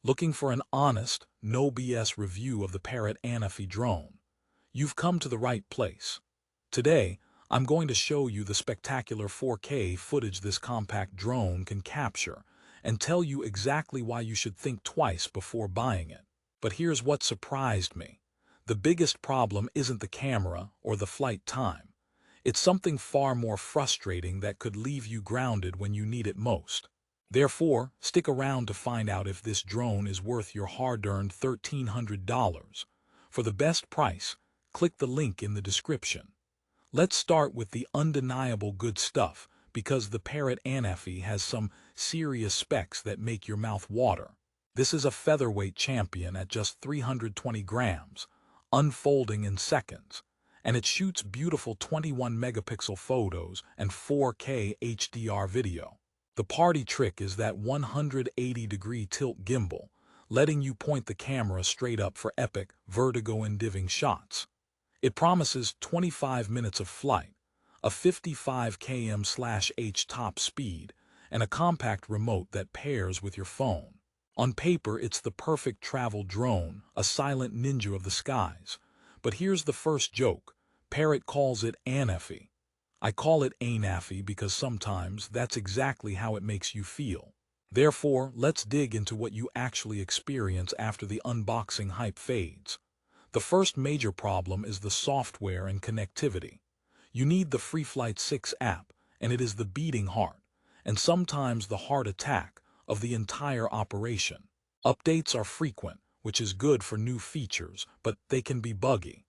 Looking for an honest, no BS review of the Parrot Anafi drone? You've come to the right place. Today, I'm going to show you the spectacular 4K footage this compact drone can capture and tell you exactly why you should think twice before buying it. But here's what surprised me. The biggest problem isn't the camera or the flight time. It's something far more frustrating that could leave you grounded when you need it most. Therefore, stick around to find out if this drone is worth your hard-earned $1,300. For the best price, click the link in the description. Let's start with the undeniable good stuff, because the Parrot Anafi has some serious specs that make your mouth water. This is a featherweight champion at just 320 grams, unfolding in seconds, and it shoots beautiful 21-megapixel photos and 4K HDR video. The party trick is that 180-degree tilt gimbal, letting you point the camera straight up for epic, vertigo-inducing shots. It promises 25 minutes of flight, a 55 km/h top speed, and a compact remote that pairs with your phone. On paper, it's the perfect travel drone, a silent ninja of the skies. But here's the first joke. Parrot calls it Anafi. I call it Anafi because sometimes that's exactly how it makes you feel. Therefore, let's dig into what you actually experience after the unboxing hype fades. The first major problem is the software and connectivity. You need the FreeFlight 6 app, and it is the beating heart, and sometimes the heart attack, of the entire operation. Updates are frequent, which is good for new features, but they can be buggy.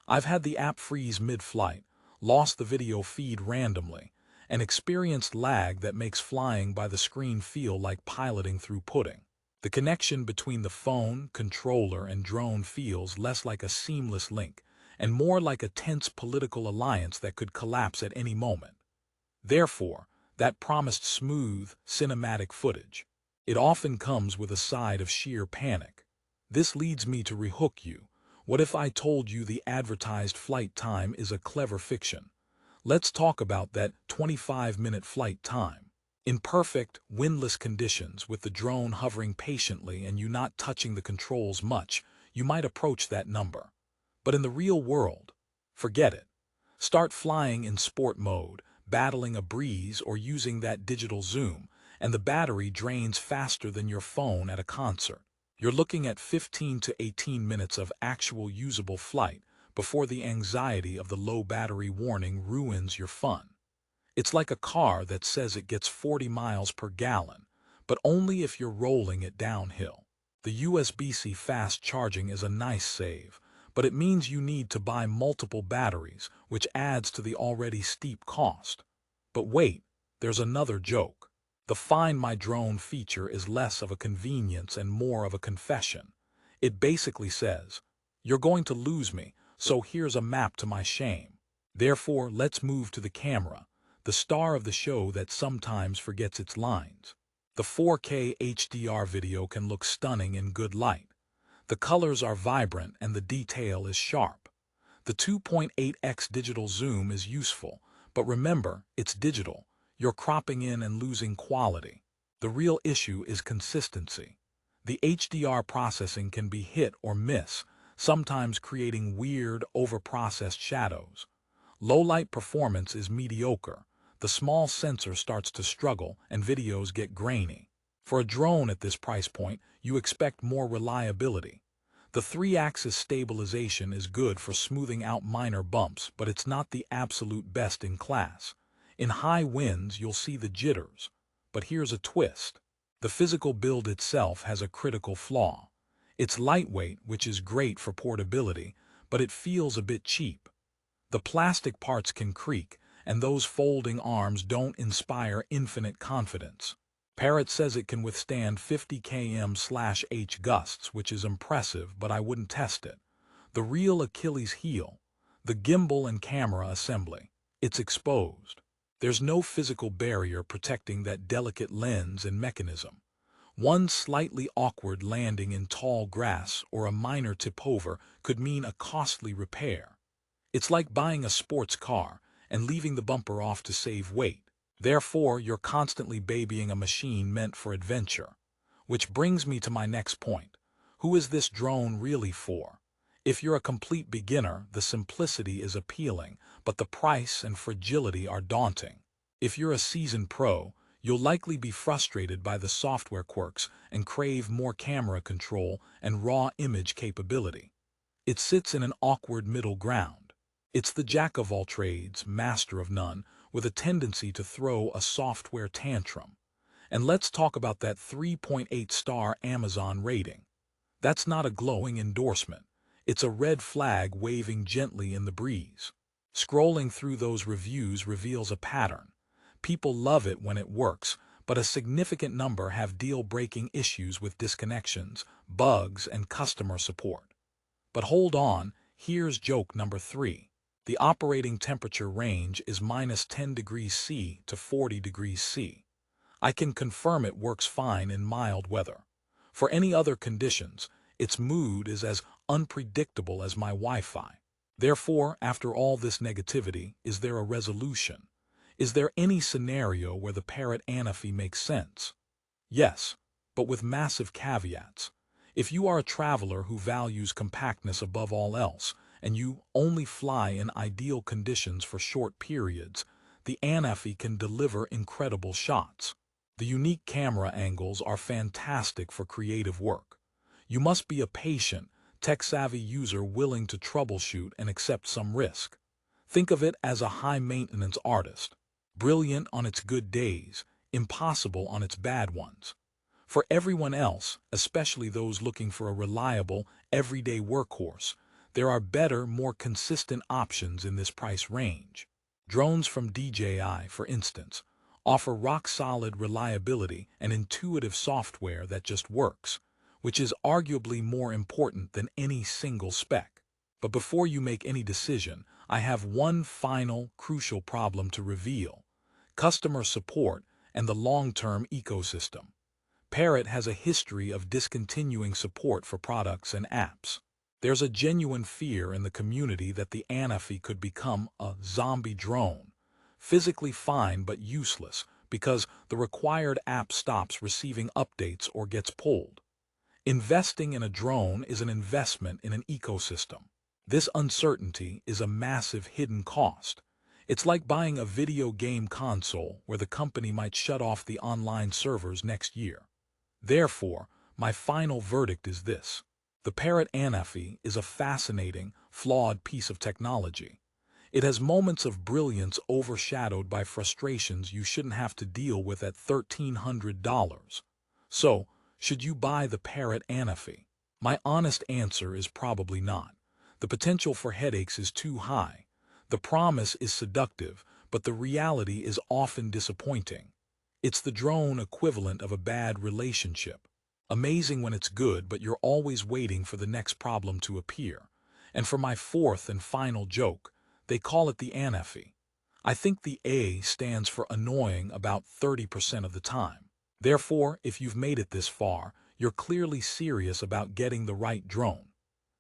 I've had the app freeze mid-flight, lost the video feed randomly, and experienced lag that makes flying by the screen feel like piloting through pudding. The connection between the phone, controller, and drone feels less like a seamless link, and more like a tense political alliance that could collapse at any moment. Therefore, that promised smooth, cinematic footage. It often comes with a side of sheer panic. This leads me to rehook you. What if I told you the advertised flight time is a clever fiction? Let's talk about that 25-minute flight time. In perfect, windless conditions, with the drone hovering patiently and you not touching the controls much, you might approach that number. But in the real world, forget it. Start flying in sport mode, battling a breeze or using that digital zoom, and the battery drains faster than your phone at a concert. You're looking at 15 to 18 minutes of actual usable flight before the anxiety of the low battery warning ruins your fun. It's like a car that says it gets 40 miles per gallon, but only if you're rolling it downhill. The USB-C fast charging is a nice save, but it means you need to buy multiple batteries, which adds to the already steep cost. But wait, there's another joke. The Find My Drone feature is less of a convenience and more of a confession. It basically says, "You're going to lose me, so here's a map to my shame." Therefore, let's move to the camera, the star of the show that sometimes forgets its lines. The 4K HDR video can look stunning in good light. The colors are vibrant and the detail is sharp. The 2.8x digital zoom is useful, but remember, it's digital. You're cropping in and losing quality. The real issue is consistency. The HDR processing can be hit or miss, sometimes creating weird, overprocessed shadows. Low-light performance is mediocre. The small sensor starts to struggle and videos get grainy. For a drone at this price point, you expect more reliability. The 3-axis stabilization is good for smoothing out minor bumps, but it's not the absolute best in class. In high winds, you'll see the jitters. But here's a twist. The physical build itself has a critical flaw. It's lightweight, which is great for portability, but it feels a bit cheap. The plastic parts can creak, and those folding arms don't inspire infinite confidence. Parrot says it can withstand 50 km/h gusts, which is impressive, but I wouldn't test it. The real Achilles heel, the gimbal and camera assembly. It's exposed. There's no physical barrier protecting that delicate lens and mechanism. One slightly awkward landing in tall grass or a minor tip-over could mean a costly repair. It's like buying a sports car and leaving the bumper off to save weight. Therefore, you're constantly babying a machine meant for adventure. Which brings me to my next point. Who is this drone really for? If you're a complete beginner, the simplicity is appealing, but the price and fragility are daunting. If you're a seasoned pro, you'll likely be frustrated by the software quirks and crave more camera control and raw image capability. It sits in an awkward middle ground. It's the jack of all trades, master of none, with a tendency to throw a software tantrum. And let's talk about that 3.8-star Amazon rating. That's not a glowing endorsement. It's a red flag waving gently in the breeze. Scrolling through those reviews reveals a pattern. People love it when it works, but a significant number have deal-breaking issues with disconnections, bugs, and customer support. But hold on, here's joke number 3. The operating temperature range is -10 degrees C to 40 degrees C. I can confirm it works fine in mild weather. For any other conditions, its mood is as unpredictable as my Wi-Fi. Therefore, after all this negativity, is there a resolution? Is there any scenario where the Parrot Anafi makes sense? Yes, but with massive caveats. If you are a traveler who values compactness above all else, and you only fly in ideal conditions for short periods, the Anafi can deliver incredible shots. The unique camera angles are fantastic for creative work. You must be a patient, tech-savvy user willing to troubleshoot and accept some risk. Think of it as a high-maintenance artist. Brilliant on its good days, impossible on its bad ones. For everyone else, especially those looking for a reliable, everyday workhorse, there are better, more consistent options in this price range. Drones from DJI, for instance, offer rock-solid reliability and intuitive software that just works, which is arguably more important than any single spec. But before you make any decision, I have one final, crucial problem to reveal: customer support and the long-term ecosystem. Parrot has a history of discontinuing support for products and apps. There's a genuine fear in the community that the Anafi could become a zombie drone, physically fine but useless because the required app stops receiving updates or gets pulled. Investing in a drone is an investment in an ecosystem. This uncertainty is a massive hidden cost. It's like buying a video game console where the company might shut off the online servers next year. Therefore, my final verdict is this: the Parrot Anafi is a fascinating, flawed piece of technology. It has moments of brilliance overshadowed by frustrations you shouldn't have to deal with at $1,300. So, should you buy the Parrot Anafi? My honest answer is probably not. The potential for headaches is too high. The promise is seductive, but the reality is often disappointing. It's the drone equivalent of a bad relationship. Amazing when it's good, but you're always waiting for the next problem to appear. And for my fourth and final joke, they call it the Anafi. I think the A stands for annoying about 30% of the time. Therefore, if you've made it this far, you're clearly serious about getting the right drone.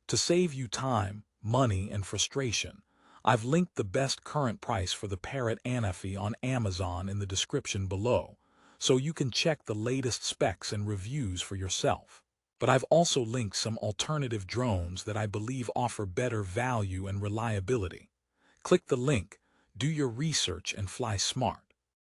To save you time, money, and frustration, I've linked the best current price for the Parrot Anafi on Amazon in the description below, so you can check the latest specs and reviews for yourself. But I've also linked some alternative drones that I believe offer better value and reliability. Click the link, do your research, and fly smart.